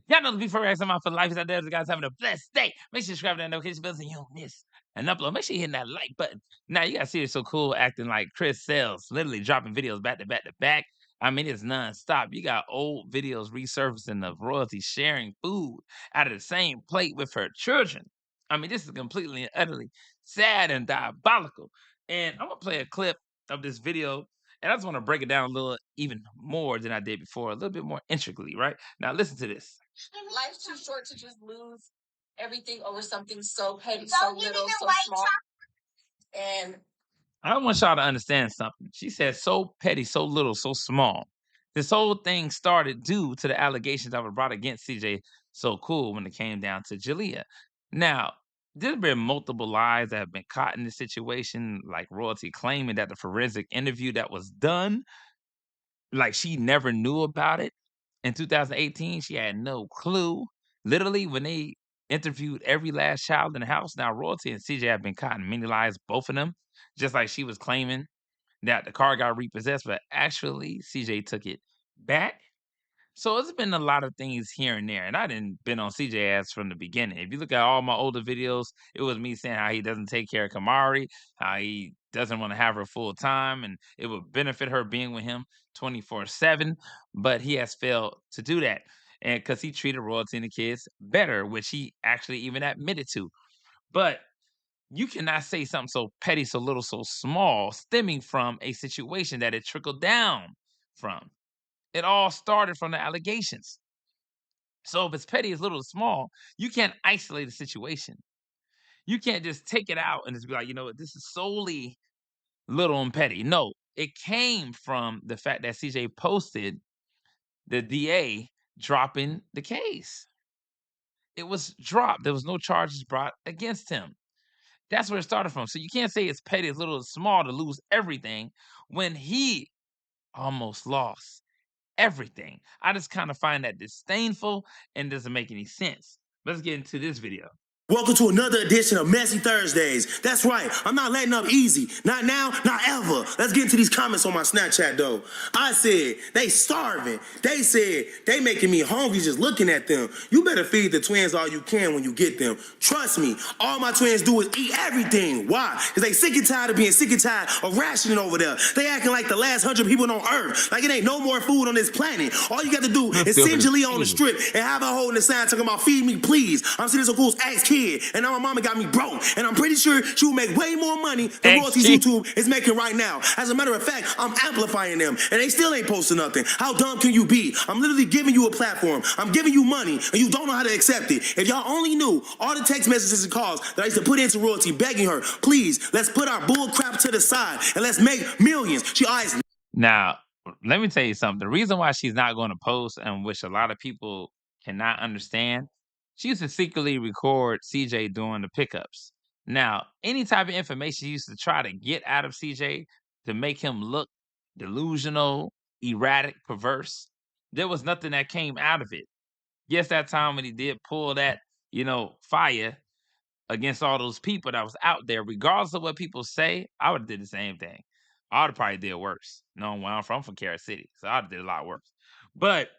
Y'all know the before reaction for life is out there. The guys having a blessed day. Make sure you subscribe to that notification bell so you don't miss an upload. Make sure you hit that like button. Now you got Serious So Cool acting like Chris Sales, literally dropping videos back to back to back. I mean, it's nonstop. You got old videos resurfacing of royalty sharing food out of the same plate with her children. I mean, this is completely and utterly sad and diabolical. And I'm gonna play a clip of this video, and I just want to break it down a little even more than I did before, a little bit more intricately, right? Now listen to this. Life's too short to just lose everything over something so petty, so little, so small. And I want y'all to understand something. She said so petty, so little, so small. This whole thing started due to the allegations that were brought against CJ So Cool when it came down to Jaaliyah. Now, there's been multiple lies that have been caught in this situation, like royalty claiming that the forensic interview that was done, like she never knew about it. In 2018, she had no clue. Literally, when they interviewed every last child in the house, now royalty and CJ have been caught in many lies, both of them, just like she was claiming that the car got repossessed, but actually CJ took it back. So it's been a lot of things here and there, and I didn't been on CJ ass from the beginning. If you look at all my older videos, it was me saying how he doesn't take care of Camari, how he doesn't want to have her full time, and it would benefit her being with him 24/7. But he has failed to do that, and because he treated royalty and the kids better, which he actually even admitted to. But you cannot say something so petty, so little, so small, stemming from a situation that it trickled down from. It all started from the allegations. So if it's petty, it's little, small, you can't isolate a situation. You can't just take it out and just be like, you know what, this is solely little and petty. No, it came from the fact that CJ posted the DA dropping the case. It was dropped. There was no charges brought against him. That's where it started from. So you can't say it's petty, it's little, it's small to lose everything when he almost lost everything. I just kind of find that disdainful and doesn't make any sense. Let's get into this video. Welcome to another edition of Messy Thursdays. That's right, I'm not letting up easy. Not now, not ever. Let's get into these comments on my Snapchat though. I said, they starving. They said, they making me hungry just looking at them. You better feed the twins all you can when you get them. Trust me, all my twins do is eat everything. Why? Because they sick and tired of being sick and tired of rationing over there. They acting like the last 100 people on Earth. Like it ain't no more food on this planet. All you got to do is send Jaaliyah on the strip and have her holding the sign talking about feed me please. I'm Serious So Cool's ex-kid. And now my mama got me broke. And I'm pretty sure she will make way more money than royalties YouTube is making right now. As a matter of fact, I'm amplifying them. And they still ain't posting nothing. How dumb can you be? I'm literally giving you a platform. I'm giving you money. And you don't know how to accept it. If y'all only knew all the text messages and calls that I used to put into royalty begging her, please, let's put our bull crap to the side. And let's make millions. She always... Now, let me tell you something. The reason why she's not going to post, and which a lot of people cannot understand, she used to secretly record CJ doing the pickups. Now, any type of information she used to try to get out of CJ to make him look delusional, erratic, perverse, there was nothing that came out of it. Yes, that time when he did pull that, fire against all those people that was out there, regardless of what people say, I would have did the same thing. I would have probably did worse. No, where I'm from Carrot City, so I would have did a lot worse. But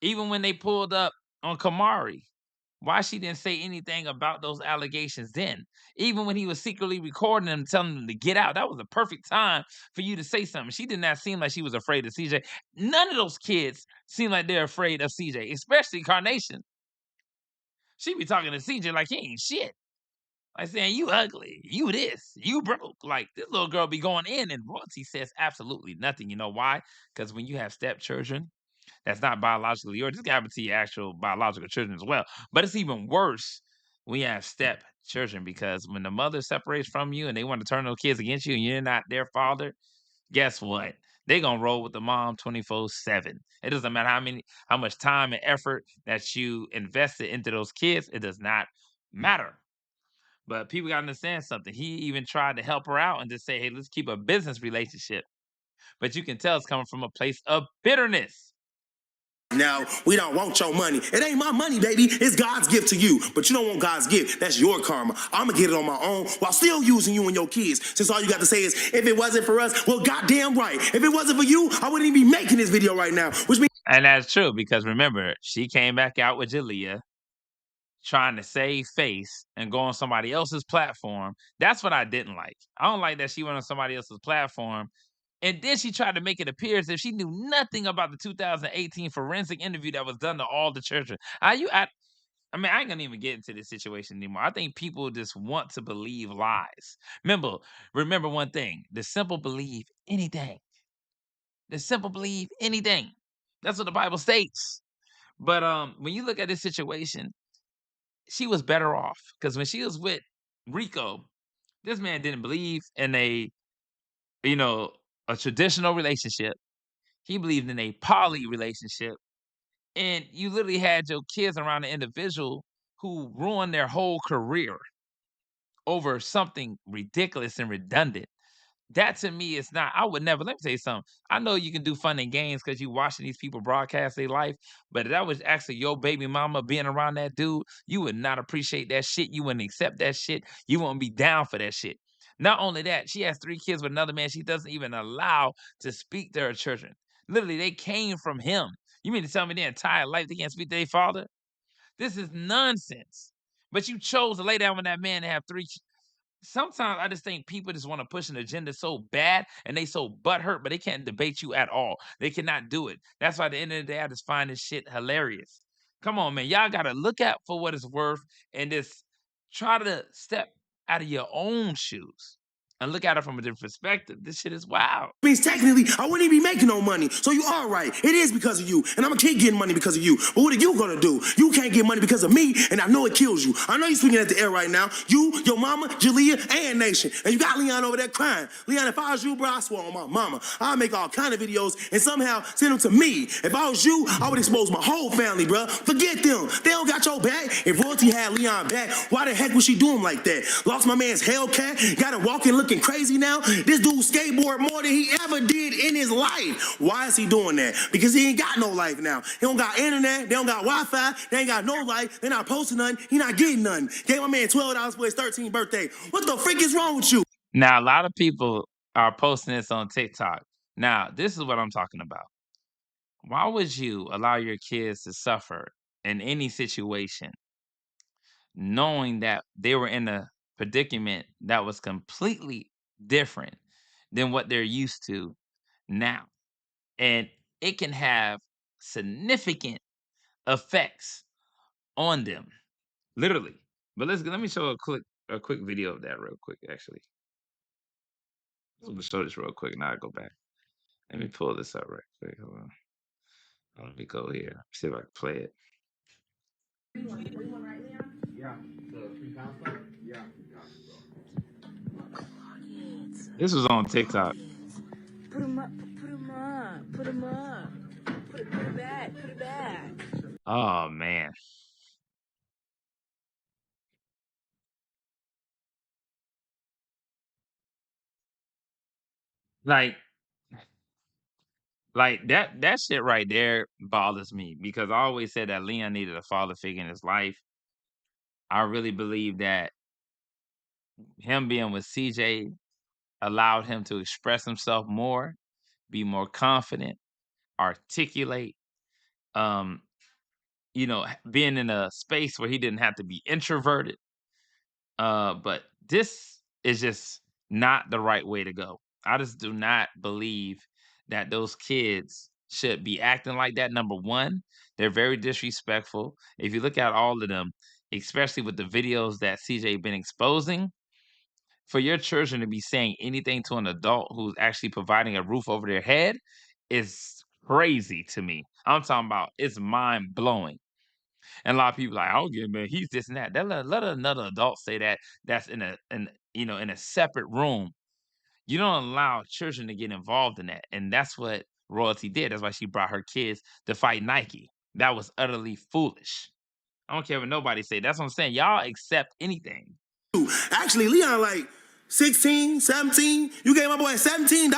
even when they pulled up on Camari, why she didn't say anything about those allegations then? Even when he was secretly recording them, telling them to get out, that was the perfect time for you to say something. She did not seem like she was afraid of CJ. None of those kids seem like they're afraid of CJ, especially Carnation. She be talking to CJ like he ain't shit. Like saying, you ugly, you this, you broke. Like this little girl be going in, and royalty says absolutely nothing. You know why? Because when you have stepchildren, that's not biologically yours. This can happen to your actual biological children as well. But it's even worse when you have step children, because when the mother separates from you and they want to turn those kids against you and you're not their father, guess what? They're gonna roll with the mom 24/7. It doesn't matter how much time and effort that you invested into those kids, it does not matter. But people gotta understand something. He even tried to help her out and just say, hey, let's keep a business relationship. But you can tell it's coming from a place of bitterness. Now, we don't want your money. It ain't my money, baby. It's God's gift to you. But you don't want God's gift. That's your karma. I'm going to get it on my own while still using you and your kids. Since all you got to say is, if it wasn't for us, well, goddamn right. If it wasn't for you, I wouldn't even be making this video right now. Which means... And that's true because remember, she came back out with Jaaliyah trying to save face and go on somebody else's platform. That's what I didn't like. I don't like that she went on somebody else's platform. And then she tried to make it appear as if she knew nothing about the 2018 forensic interview that was done to all the children. I mean, I ain't gonna even get into this situation anymore. I think people just want to believe lies. Remember one thing: the simple believe anything. The simple believe anything. That's what the Bible states. But when you look at this situation, she was better off because when she was with Rico, this man didn't believe in you know, a traditional relationship. He believed in a poly relationship. And you literally had your kids around an individual who ruined their whole career over something ridiculous and redundant. That to me is not. I would never. Let me tell you something. I know you can do fun and games because you watching these people broadcast their life, but if that was actually your baby mama being around that dude, you would not appreciate that shit. You wouldn't accept that shit. You wouldn't be down for that shit. Not only that, she has 3 kids with another man she doesn't even allow to speak to her children. Literally, they came from him. You mean to tell me their entire life they can't speak to their father? This is nonsense. But you chose to lay down with that man and have 3 sometimes I just think people just want to push an agenda so bad and they so butthurt, but they can't debate you at all. They cannot do it. That's why at the end of the day, I just find this shit hilarious. Come on, man. Y'all gotta look out for what it's worth and just try to step out of your own shoes and look at it from a different perspective. This shit is wild. Means technically, I wouldn't even be making no money. So you are right. It is because of you. And I'm gonna keep getting money because of you. But what are you gonna do? You can't get money because of me, and I know it kills you. I know you're speaking at the air right now. You, your mama, Jaaliyah, and Nation. And you got Leon over there crying. Leon, if I was you, bro, I swear on my mama, I'd make all kind of videos and somehow send them to me. If I was you, I would expose my whole family, bro. Forget them. They don't got your back. If royalty had Leon back, why the heck would she do him like that? Lost my man's Hellcat, got him walking looking crazy now. This dude skateboard more than he ever did in his life. Why is he doing that? Because he ain't got no life now. He don't got internet, they don't got Wi-Fi, they ain't got no life, they not posting nothing, he not getting nothing. Gave my man $12 for his 13th birthday. What the freak is wrong with you? Now, a lot of people are posting this on TikTok. Now, this is what I'm talking about. Why would you allow your kids to suffer in any situation knowing that they were in a predicament that was completely different than what they're used to now? And it can have significant effects on them, literally. But let me show a quick video of that real quick, actually. Let me show this real quick, now I go back. Let me pull this up right quick. Hold on. Let me go here. See if I can play it. Yeah, the 3 pound stuff? Yeah, This was on TikTok. Put him up, put him up, put him up. Put it back, put it back. Oh man. Like that shit right there bothers me because I always said that Leon needed a father figure in his life. I really believe that him being with CJ allowed him to express himself more, be more confident, articulate, um, being in a space where he didn't have to be introverted. But this is just not the right way to go. I just do not believe that those kids should be acting like that. Number one, they're very disrespectful. If you look at all of them, especially with the videos that CJ been exposing, for your children to be saying anything to an adult who's actually providing a roof over their head is crazy to me. I'm talking about it's mind blowing. And a lot of people like, I don't get it, man. He's this and that. Let another adult say that. That's in a separate room. You don't allow children to get involved in that, and that's what royalty did. That's why she brought her kids to fight Nike. That was utterly foolish. I don't care what nobody say. That's what I'm saying. Y'all accept anything. Actually, Leon, like, 16, 17? You gave my boy $17?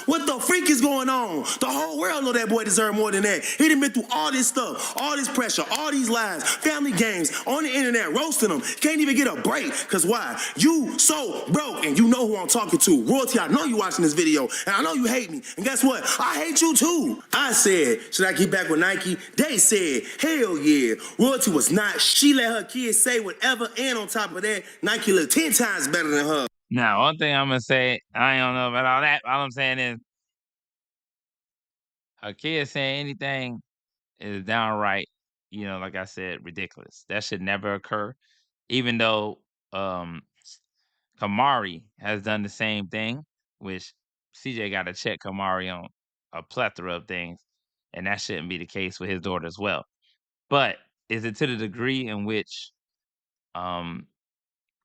What the freak is going on? The whole world know that boy deserved more than that. He done been through all this stuff, all this pressure, all these lies, family games, on the internet, roasting him. Can't even get a break. Cause why? You so broke, and you know who I'm talking to. Royalty, I know you watching this video, and I know you hate me. And guess what? I hate you too. I said, should I get back with Nike? They said, hell yeah. Royalty was not. She let her kids say whatever, and on top of that, Nike looked 10 times better than her. Now, one thing I'm gonna say, I don't know about all that. All I'm saying is, a kid saying anything is downright, like I said, ridiculous. That should never occur. Even though Camari has done the same thing, which CJ got to check Camari on a plethora of things, and that shouldn't be the case with his daughter as well. But is it to the degree in which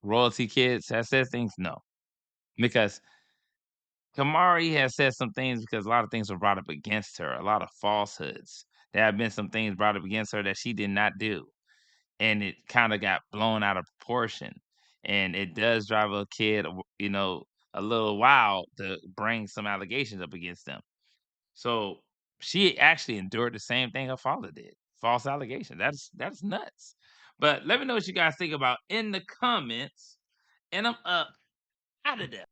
royalty kids have said things? No, because Camari has said some things because a lot of things were brought up against her, a lot of falsehoods. There have been some things brought up against her that she did not do, and it kind of got blown out of proportion. And it does drive a kid, a little wild to bring some allegations up against them. So she actually endured the same thing her father did. False allegation. That's nuts. But let me know what you guys think about in the comments. And I'm up out of there.